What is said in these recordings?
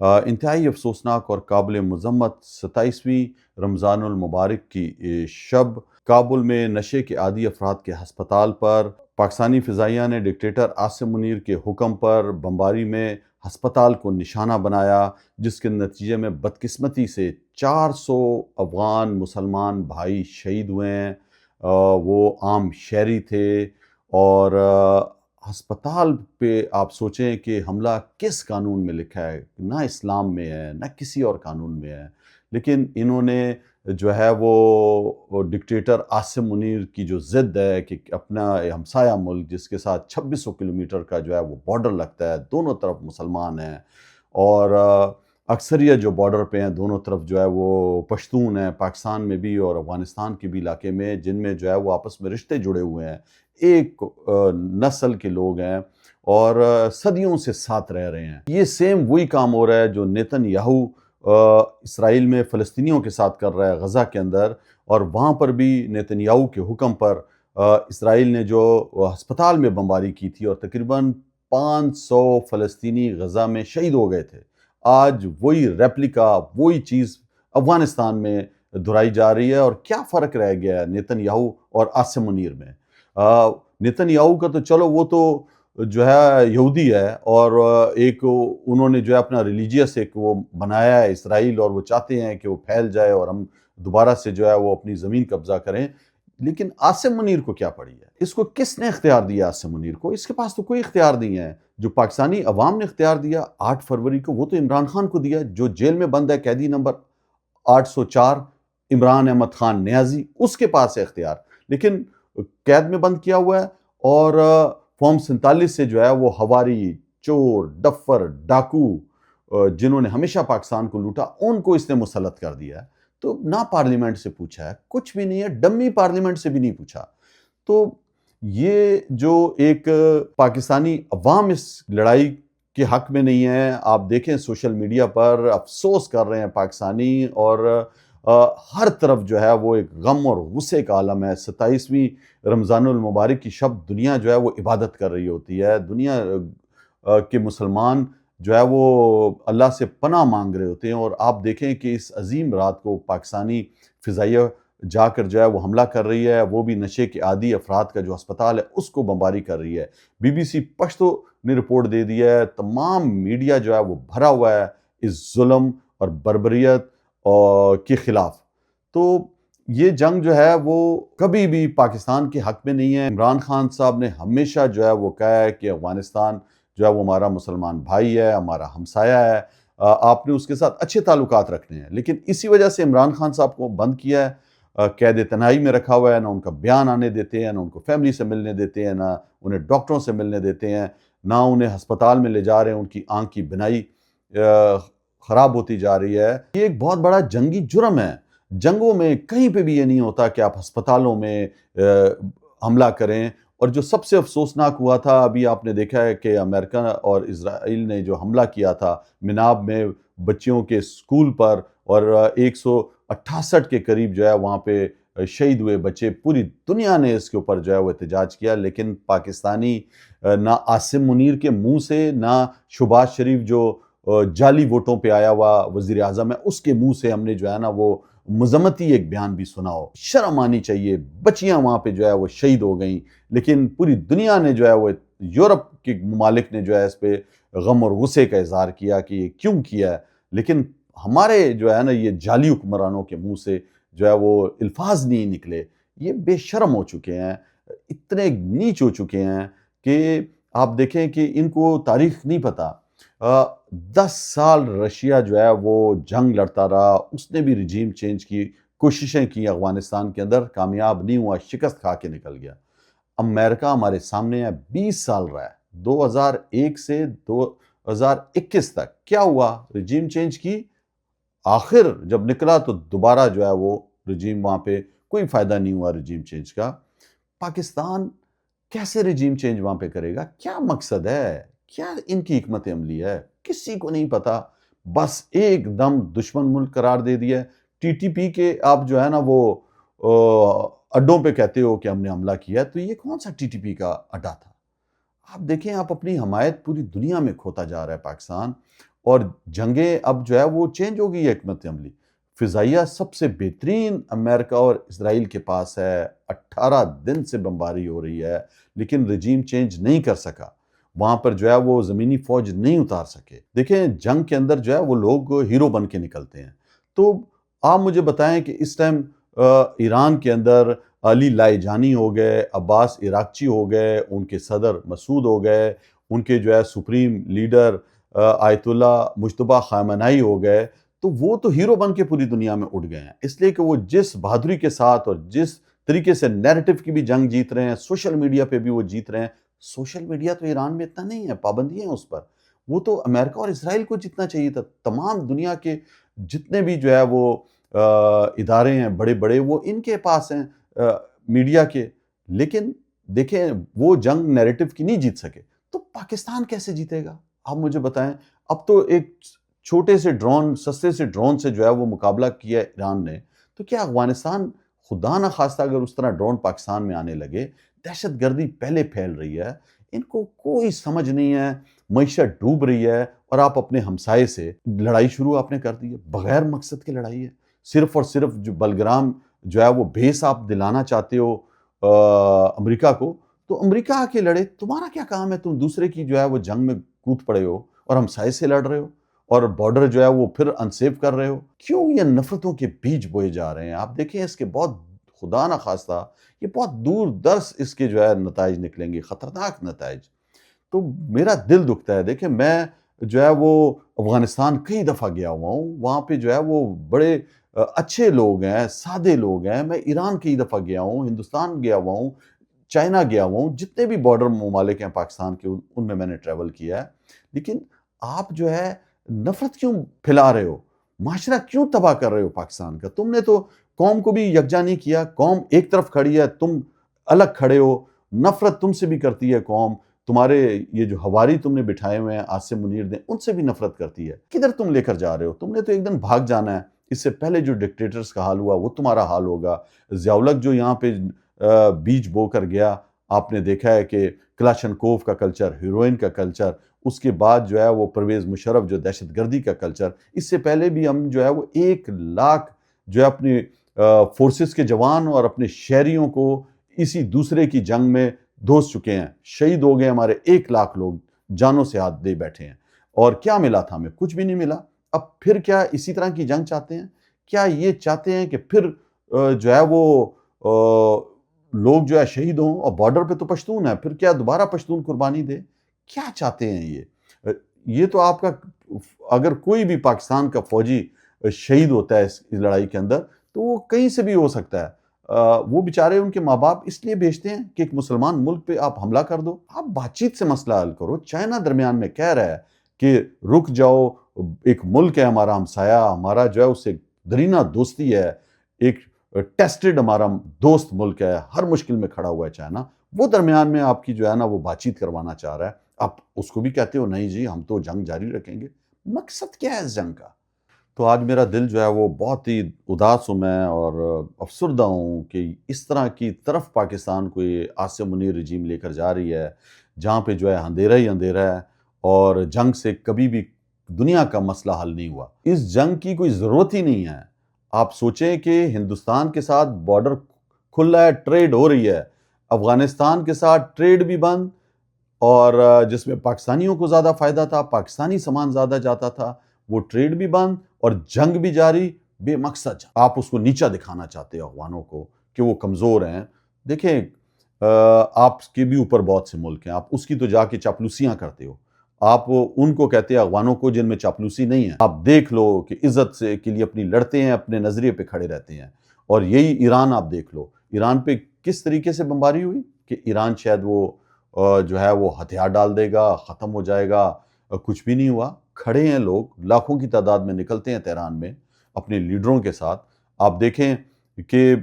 انتہائی افسوسناک اور قابل مذمت 27ویں رمضان المبارک کی شب کابل میں نشے کے عادی افراد کے ہسپتال پر پاکستانی فضائیہ نے ڈکٹیٹر عاصم منیر کے حکم پر بمباری میں ہسپتال کو نشانہ بنایا، جس کے نتیجے میں بدقسمتی سے 400 افغان مسلمان بھائی شہید ہوئے ہیں۔ وہ عام شہری تھے اور ہسپتال پہ آپ سوچیں کہ حملہ کس قانون میں لکھا ہے، نہ اسلام میں ہے نہ کسی اور قانون میں ہے، لیکن انہوں نے جو ہے وہ ڈکٹیٹر عاصم منیر کی جو ضد ہے کہ اپنا ہمسایہ ملک جس کے ساتھ 2600 کلومیٹر کا جو ہے وہ بارڈر لگتا ہے، دونوں طرف مسلمان ہیں اور اکثریت جو بارڈر پہ ہیں دونوں طرف جو ہے وہ پشتون ہیں، پاکستان میں بھی اور افغانستان کے بھی علاقے میں، جن میں جو ہے وہ آپس میں رشتے جڑے ہوئے ہیں، ایک نسل کے لوگ ہیں اور صدیوں سے ساتھ رہ رہے ہیں۔ یہ سیم وہی کام ہو رہا ہے جو نیتن یاہو اسرائیل میں فلسطینیوں کے ساتھ کر رہا ہے غزہ کے اندر، اور وہاں پر بھی نیتن یاہو کے حکم پر اسرائیل نے جو ہسپتال میں بمباری کی تھی اور تقریباً 500 فلسطینی غزہ میں شہید ہو گئے تھے۔ آج وہی ریپلیکا، وہی چیز افغانستان میں دہرائی جا رہی ہے، اور کیا فرق رہ گیا ہے نیتن یاہو اور عاصم منیر میں؟ نیتن یاہو کا تو چلو وہ تو جو ہے یہودی ہے اور ایک انہوں نے جو ہے اپنا ریلیجیس ایک وہ بنایا ہے اسرائیل، اور وہ چاہتے ہیں کہ وہ پھیل جائے اور ہم دوبارہ سے جو ہے وہ اپنی زمین قبضہ کریں۔ لیکن عاصم منیر کو کیا پڑی ہے؟ اس کو کس نے اختیار دیا؟ عاصم منیر کو اس کے پاس تو کوئی اختیار نہیں ہے۔ جو پاکستانی عوام نے اختیار دیا 8 فروری کو، وہ تو عمران خان کو دیا، جو جیل میں بند ہے قیدی نمبر 804 عمران احمد خان نیازی، اس کے پاس ہے اختیار، لیکن قید میں بند کیا ہوا ہے۔ اور فارم 47 سے جو ہے وہ ہواری، چور، ڈفر، ڈاکو جنہوں نے ہمیشہ پاکستان کو لوٹا، ان کو اس نے مسلط کر دیا ہے۔ تو نہ پارلیمنٹ سے پوچھا ہے، کچھ بھی نہیں ہے، ڈمی پارلیمنٹ سے بھی نہیں پوچھا۔ تو یہ جو ایک پاکستانی عوام اس لڑائی کے حق میں نہیں ہے، آپ دیکھیں سوشل میڈیا پر افسوس کر رہے ہیں پاکستانی، اور ہر طرف جو ہے وہ ایک غم اور غصے کا عالم ہے۔ 27ویں رمضان المبارک کی شب دنیا جو ہے وہ عبادت کر رہی ہوتی ہے، دنیا کے مسلمان جو ہے وہ اللہ سے پناہ مانگ رہے ہوتے ہیں، اور آپ دیکھیں کہ اس عظیم رات کو پاکستانی فضائیہ جا کر جو ہے وہ حملہ کر رہی ہے، وہ بھی نشے کے عادی افراد کا جو ہسپتال ہے اس کو بمباری کر رہی ہے۔ BBC پشتو نے رپورٹ دے دی ہے، تمام میڈیا جو ہے وہ بھرا ہوا ہے اس ظلم اور بربریت کے خلاف۔ تو یہ جنگ جو ہے وہ کبھی بھی پاکستان کے حق میں نہیں ہے۔ عمران خان صاحب نے ہمیشہ جو ہے وہ کہا ہے کہ افغانستان جو ہے وہ ہمارا مسلمان بھائی ہے، ہمارا ہمسایہ ہے، آپ نے اس کے ساتھ اچھے تعلقات رکھنے ہیں، لیکن اسی وجہ سے عمران خان صاحب کو بند کیا ہے، قید تنہائی میں رکھا ہوا ہے، نہ ان کا بیان آنے دیتے ہیں، نہ ان کو فیملی سے ملنے دیتے ہیں، نہ انہیں ڈاکٹروں سے ملنے دیتے ہیں، نہ انہیں ہسپتال میں لے جا رہے ہیں، ان کی آنکھ کی بینائی خراب ہوتی جا رہی ہے۔ یہ ایک بہت بڑا جنگی جرم ہے۔ جنگوں میں کہیں پہ بھی یہ نہیں ہوتا کہ آپ ہسپتالوں میں حملہ کریں، اور جو سب سے افسوسناک ہوا تھا، ابھی آپ نے دیکھا ہے کہ امریکہ اور اسرائیل نے جو حملہ کیا تھا مناب میں بچیوں کے اسکول پر، اور 168 کے قریب جو ہے وہاں پہ شہید ہوئے بچے، پوری دنیا نے اس کے اوپر جو ہے وہ احتجاج کیا، لیکن پاکستانی نہ عاصم منیر کے منہ سے، نہ شہباز شریف جو جعلی ووٹوں پہ آیا ہوا وزیر اعظم ہے اس کے منہ سے ہم نے جو ہے نا وہ مذمتی ایک بیان بھی سنا ہو۔ شرم آنی چاہیے، بچیاں وہاں پہ جو ہے وہ شہید ہو گئیں، لیکن پوری دنیا نے جو ہے وہ، یورپ کے ممالک نے جو ہے اس پہ غم اور غصے کا اظہار کیا کہ یہ کیوں کیا ہے، لیکن ہمارے جو ہے نا یہ جعلی حکمرانوں کے منہ سے جو ہے وہ الفاظ نہیں نکلے۔ یہ بے شرم ہو چکے ہیں، اتنے نیچ ہو چکے ہیں کہ آپ دیکھیں کہ ان کو تاریخ نہیں پتہ۔ 10 سال رشیا جو ہے وہ جنگ لڑتا رہا، اس نے بھی رجیم چینج کی کوششیں کی افغانستان کے اندر، کامیاب نہیں ہوا، شکست کھا کے نکل گیا۔ امریکہ ہمارے سامنے ہے، 20 سال رہا ہے، 2001 سے 2021 تک کیا ہوا؟ رجیم چینج کی، آخر جب نکلا تو دوبارہ جو ہے وہ رجیم، وہاں پہ کوئی فائدہ نہیں ہوا رجیم چینج کا۔ پاکستان کیسے رجیم چینج وہاں پہ کرے گا؟ کیا مقصد ہے؟ کیا ان کی حکمت عملی ہے؟ کسی کو نہیں پتا، بس ایک دم دشمن ملک قرار دے دیا ہے۔ TTP کے آپ جو ہے نا وہ اڈوں پہ کہتے ہو کہ ہم نے حملہ کیا، تو یہ کون سا TTP کا اڈا تھا؟ آپ دیکھیں، آپ اپنی حمایت پوری دنیا میں کھوتا جا رہا ہے پاکستان، اور جنگیں اب جو ہے وہ چینج ہو گئی ہے حکمت عملی. فضائیہ سب سے بہترین امریکہ اور اسرائیل کے پاس ہے، 18 دن سے بمباری ہو رہی ہے، لیکن رجیم چینج نہیں کر سکا. وہاں پر جو ہے وہ زمینی فوج نہیں اتار سکے. دیکھیں جنگ کے اندر جو ہے وہ لوگ ہیرو بن کے نکلتے ہیں. تو آپ مجھے بتائیں کہ اس ٹائم ایران کے اندر علی لائجانی ہو گئے، عباس عراقچی ہو گئے، ان کے صدر مسعود ہو گئے، ان کے جو ہے سپریم لیڈر آیت اللہ مجتبیٰ خامنائی ہو گئے، تو وہ تو ہیرو بن کے پوری دنیا میں اٹھ گئے ہیں، اس لیے کہ وہ جس بہادری کے ساتھ اور جس طریقے سے نیریٹو کی بھی جنگ جیت رہے ہیں، سوشل میڈیا پہ بھی وہ جیت رہے ہیں. سوشل میڈیا تو ایران میں اتنا نہیں ہے، پابندی ہیں اس پر. وہ تو امریکہ اور اسرائیل کو جتنا چاہیے تھا. تمام دنیا کے جتنے بھی جو ہے وہ ادارے ہیں بڑے بڑے، وہ ان کے پاس ہیں میڈیا کے. لیکن دیکھیں وہ جنگ نیریٹو کی نہیں جیت سکے، تو پاکستان کیسے جیتے گا؟ آپ مجھے بتائیں. اب تو ایک چھوٹے سے ڈرون، سستے سے ڈرون سے جو ہے وہ مقابلہ کیا ایران نے، تو کیا افغانستان خدا نہ خواستہ اگر اس طرح ڈرون پاکستان میں آنے لگے؟ دہشت گردی پہلے پھیل رہی ہے، ان کو کوئی سمجھ نہیں ہے، معیشت ڈوب رہی ہے، اور آپ اپنے ہمسائے سے لڑائی شروع آپ نے کر دی ہے. بغیر مقصد کے لڑائی ہے، صرف اور صرف جو بلگرام جو ہے وہ بھیس آپ دلانا چاہتے ہو امریکہ کو، تو امریکہ آ کے لڑے. تمہارا کیا کام ہے؟ تم دوسرے کی جو ہے وہ جنگ میں کود پڑے ہو اور ہمسائے سے لڑ رہے ہو، اور بارڈر جو ہے وہ پھر انسیف کر رہے ہو. کیوں یہ نفرتوں کے بیج بوئے جا رہے ہیں؟ آپ دیکھیں اس کے بہت خدا نہ خواستہ یہ بہت دور درس اس کے جو ہے نتائج نکلیں گے، خطرناک نتائج. تو میرا دل دکھتا ہے. دیکھیں میں جو ہے وہ افغانستان کئی دفعہ گیا ہوا ہوں، وہاں پہ جو ہے وہ بڑے اچھے لوگ ہیں، سادے لوگ ہیں. میں ایران کئی دفعہ گیا ہوں، ہندوستان گیا ہوا ہوں، چائنا گیا ہوا ہوں، جتنے بھی بارڈر ممالک ہیں پاکستان کے ان میں نے ٹریول کیا ہے. لیکن آپ جو ہے نفرت کیوں پھیلا رہے ہو؟ معاشرہ کیوں تباہ کر رہے ہو پاکستان کا؟ تم نے تو قوم کو بھی یکجا نہیں کیا. قوم ایک طرف کھڑی ہے، تم الگ کھڑے ہو. نفرت تم سے بھی کرتی ہے قوم. تمہارے یہ جو ہواری تم نے بٹھائے ہوئے ہیں عاصم منیر نے، ان سے بھی نفرت کرتی ہے. کدھر تم لے کر جا رہے ہو؟ تم نے تو ایک دن بھاگ جانا ہے. اس سے پہلے جو ڈکٹیٹرز کا حال ہوا وہ تمہارا حال ہوگا. ضیاء الحق جو یہاں پہ بیج بو کر گیا، آپ نے دیکھا ہے کہ کلاشنکوف کا کلچر، ہیروئن کا کلچر، اس کے بعد جو ہے وہ پرویز مشرف جو دہشت گردی کا کلچر. اس سے پہلے بھی ہم جو ہے وہ 1 لاکھ جو ہے اپنی فورسز کے جوان اور اپنے شہریوں کو اسی دوسرے کی جنگ میں دھوس چکے ہیں. شہید ہو گئے ہمارے 1 لاکھ لوگ، جانوں سے ہاتھ دے بیٹھے ہیں. اور کیا ملا تھا ہمیں؟ کچھ بھی نہیں ملا. اب پھر کیا اسی طرح کی جنگ چاہتے ہیں؟ کیا یہ چاہتے ہیں کہ پھر جو ہے وہ لوگ جو ہے شہید ہوں؟ اور بارڈر پہ تو پشتون ہے، پھر کیا دوبارہ پشتون قربانی دے؟ کیا چاہتے ہیں یہ تو آپ کا، اگر کوئی بھی پاکستان کا فوجی شہید ہوتا ہے اس لڑائی کے اندر، تو وہ کہیں سے بھی ہو سکتا ہے. وہ بیچارے ان کے ماں باپ اس لیے بھیجتے ہیں کہ ایک مسلمان ملک پہ آپ حملہ کر دو. آپ بات چیت سے مسئلہ حل کرو. چائنا درمیان میں کہہ رہا ہے کہ رک جاؤ، ایک ملک ہے ہمارا ہمسایہ، ہمارا جو ہے اس سے درینہ دوستی ہے، ایک ٹیسٹڈ ہمارا دوست ملک ہے، ہر مشکل میں کھڑا ہوا ہے چائنا. وہ درمیان میں آپ کی جو ہے نا وہ بات چیت کروانا چاہ رہا ہے. آپ اس کو بھی کہتے ہو نہیں جی ہم تو جنگ جاری رکھیں گے. مقصد کیا ہے اس جنگ کا؟ تو آج میرا دل جو ہے وہ بہت ہی اداس ہوں میں، اور افسردہ ہوں کہ اس طرح کی طرف پاکستان کو یہ عاصم منیر رجیم لے کر جا رہی ہے، جہاں پہ جو ہے اندھیرا ہی اندھیرا ہے، اور جنگ سے کبھی بھی دنیا کا مسئلہ حل نہیں ہوا. اس جنگ کی کوئی ضرورت ہی نہیں ہے. آپ سوچیں کہ ہندوستان کے ساتھ بارڈر کھلا ہے، ٹریڈ ہو رہی ہے، افغانستان کے ساتھ ٹریڈ بھی بند، اور جس میں پاکستانیوں کو زیادہ فائدہ تھا، پاکستانی سامان زیادہ جاتا تھا، وہ ٹریڈ بھی بند اور جنگ بھی جاری. بے مقصد جنگ. آپ اس کو نیچا دکھانا چاہتے ہو افغانوں کو کہ وہ کمزور ہیں. دیکھیں آپ کے بھی اوپر بہت سے ملک ہیں، آپ اس کی تو جا کے چاپلوسیاں کرتے ہو. آپ ان کو کہتے ہیں افغانوں کو جن میں چاپلوسی نہیں ہے. آپ دیکھ لو کہ عزت سے کے لیے اپنی لڑتے ہیں، اپنے نظریے پہ کھڑے رہتے ہیں. اور یہی ایران آپ دیکھ لو، ایران پہ کس طریقے سے بمباری ہوئی کہ ایران شاید وہ جو ہے وہ ہتھیار ڈال دے گا، ختم ہو جائے گا. کچھ بھی نہیں ہوا. کھڑے ہیں لوگ، لاکھوں کی تعداد میں نکلتے ہیں تہران میں اپنے لیڈروں کے ساتھ. آپ دیکھیں کہ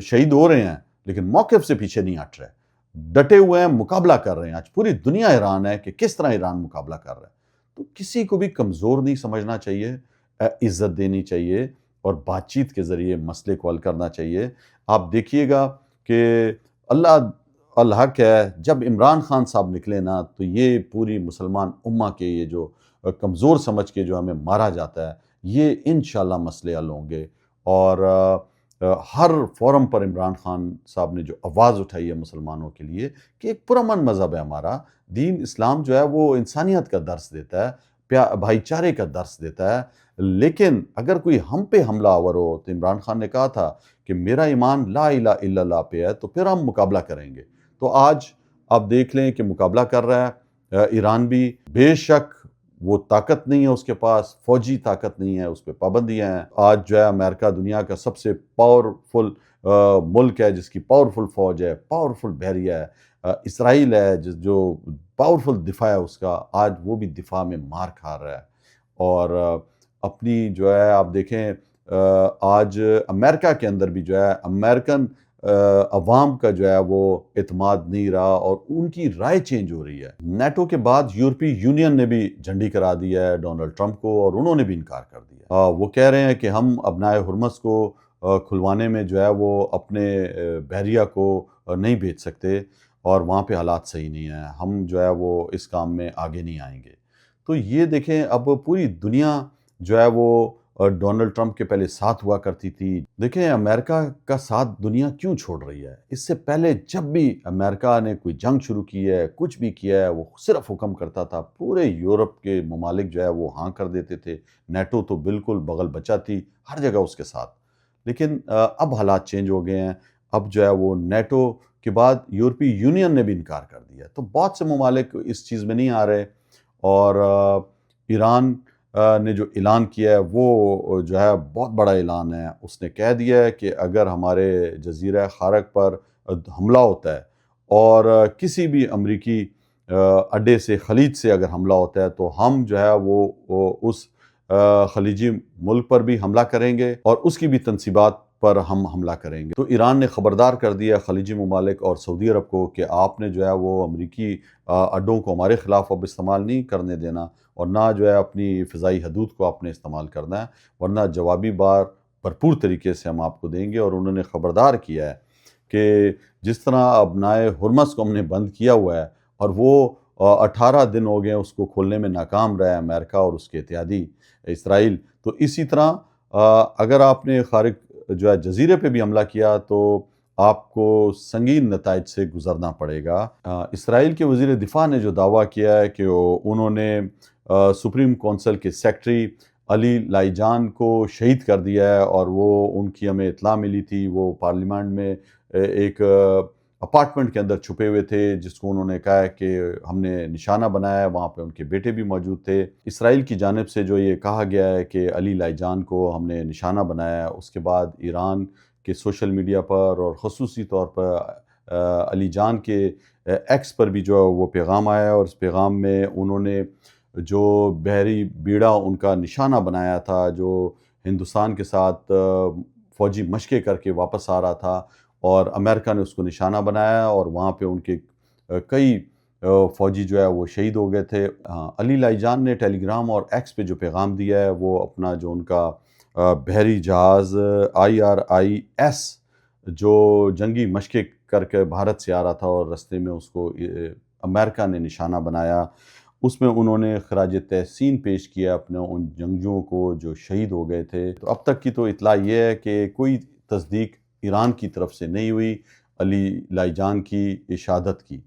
شہید ہو رہے ہیں لیکن موقف سے پیچھے نہیں ہٹ رہے، ڈٹے ہوئے ہیں، مقابلہ کر رہے ہیں. آج پوری دنیا حیران ہے کہ کس طرح ایران مقابلہ کر رہا ہے. تو کسی کو بھی کمزور نہیں سمجھنا چاہیے، عزت دینی چاہیے، اور بات چیت کے ذریعے مسئلے کو حل کرنا چاہیے. آپ دیکھیے گا کہ اللہ الحق ہے، جب عمران خان صاحب نکلے نا تو یہ پوری مسلمان امہ کے یہ جو کمزور سمجھ کے جو ہمیں مارا جاتا ہے، یہ انشاءاللہ مسئلے حل ہوں گے۔ اور ہر فورم پر عمران خان صاحب نے جو آواز اٹھائی ہے مسلمانوں کے لیے کہ ایک پرامن مذہب ہے ہمارا، دین اسلام جو ہے وہ انسانیت کا درس دیتا ہے، بھائی چارے کا درس دیتا ہے۔ لیکن اگر کوئی ہم پہ حملہ آور ہو، تو عمران خان نے کہا تھا کہ میرا ایمان لا الہ الا اللہ پہ ہے، تو پھر ہم مقابلہ کریں گے۔ تو آج آپ دیکھ لیں کہ مقابلہ کر رہا ہے ایران بھی، بے شک وہ طاقت نہیں ہے اس کے پاس، فوجی طاقت نہیں ہے، اس پہ پابندیاں ہیں۔ آج جو ہے امریکہ دنیا کا سب سے پاورفل ملک ہے، جس کی پاورفل فوج ہے، پاورفل بحریہ ہے۔ اسرائیل ہے جو پاورفل دفاع ہے اس کا، آج وہ بھی دفاع میں مار کھا رہا ہے۔ اور اپنی جو ہے آپ دیکھیں آج امریکہ کے اندر بھی جو ہے امریکن عوام کا جو ہے وہ اعتماد نہیں رہا، اور ان کی رائے چینج ہو رہی ہے۔ نیٹو کے بعد یورپی یونین نے بھی جھنڈی کرا دی ہے ڈونلڈ ٹرمپ کو، اور انہوں نے بھی انکار کر دیا۔ وہ کہہ رہے ہیں کہ ہم ابنائے ہرمز کو کھلوانے میں جو ہے وہ اپنے بحریہ کو نہیں بھیج سکتے، اور وہاں پہ حالات صحیح نہیں ہیں، ہم جو ہے وہ اس کام میں آگے نہیں آئیں گے۔ تو یہ دیکھیں اب پوری دنیا جو ہے وہ ڈونلڈ ٹرمپ کے پہلے ساتھ ہوا کرتی تھی۔ دیکھیں امریکہ کا ساتھ دنیا کیوں چھوڑ رہی ہے؟ اس سے پہلے جب بھی امریکہ نے کوئی جنگ شروع کی ہے، کچھ بھی کیا ہے، وہ صرف حکم کرتا تھا، پورے یورپ کے ممالک جو ہے وہ ہاں کر دیتے تھے، نیٹو تو بالکل بغل بچہ تھی، ہر جگہ اس کے ساتھ۔ لیکن اب حالات چینج ہو گئے ہیں، اب جو ہے وہ نیٹو کے بعد یورپی یونین نے بھی انکار کر دیا، تو بہت سے ممالک اس چیز میں نہیں آ رہے۔ اور ایران نے جو اعلان کیا ہے وہ جو ہے بہت بڑا اعلان ہے۔ اس نے کہہ دیا ہے کہ اگر ہمارے جزیرہ خارق پر حملہ ہوتا ہے، اور کسی بھی امریکی اڈے سے، خلیج سے اگر حملہ ہوتا ہے، تو ہم جو ہے وہ اس خلیجی ملک پر بھی حملہ کریں گے، اور اس کی بھی تنصیبات پر ہم حملہ کریں گے۔ تو ایران نے خبردار کر دیا خلیجی ممالک اور سعودی عرب کو کہ آپ نے جو ہے وہ امریکی اڈوں کو ہمارے خلاف اب استعمال نہیں کرنے دینا، اور نہ جو ہے اپنی فضائی حدود کو آپ نے استعمال کرنا ہے، ورنہ جوابی بار بھرپور طریقے سے ہم آپ کو دیں گے۔ اور انہوں نے خبردار کیا ہے کہ جس طرح ابنائے ہرمز کو ہم نے بند کیا ہوا ہے، اور وہ 18 دن ہو گئے اس کو کھولنے میں ناکام رہا ہے امریکہ اور اس کے اتحادی اسرائیل، تو اسی طرح اگر آپ نے خارق جو ہے جزیرے پہ بھی حملہ کیا تو آپ کو سنگین نتائج سے گزرنا پڑے گا۔ اسرائیل کے وزیر دفاع نے جو دعویٰ کیا ہے کہ انہوں نے سپریم کونسل کے سیکٹری علی لائجان کو شہید کر دیا ہے، اور وہ ان کی ہمیں اطلاع ملی تھی، وہ پارلیمنٹ میں ایک اپارٹمنٹ کے اندر چھپے ہوئے تھے، جس کو انہوں نے کہا ہے کہ ہم نے نشانہ بنایا ہے، وہاں پہ ان کے بیٹے بھی موجود تھے۔ اسرائیل کی جانب سے جو یہ کہا گیا ہے کہ علی لائجان کو ہم نے نشانہ بنایا ہے، اس کے بعد ایران کے سوشل میڈیا پر اور خصوصی طور پر علی جان کے ایکس پر بھی جو وہ پیغام آیا ہے، اور اس پیغام میں انہوں نے جو بحری بیڑا ان کا نشانہ بنایا تھا، جو ہندوستان کے ساتھ فوجی مشقیں کر کے واپس آ رہا تھا، اور امریکہ نے اس کو نشانہ بنایا، اور وہاں پہ ان کے کئی فوجی جو ہے وہ شہید ہو گئے تھے۔ علی لائجان نے ٹیلی گرام اور ایکس پہ جو پیغام دیا ہے، وہ اپنا جو ان کا بحری جہاز IRIS جو جنگی مشقیں کر کے بھارت سے آ رہا تھا، اور رستے میں اس کو امریکہ نے نشانہ بنایا، اس میں انہوں نے خراج تحسین پیش کیا اپنے ان جنگجوؤں کو جو شہید ہو گئے تھے۔ تو اب تک کی تو اطلاع یہ ہے کہ کوئی تصدیق ایران کی طرف سے نہیں ہوئی علی لائجان کی شہادت کی۔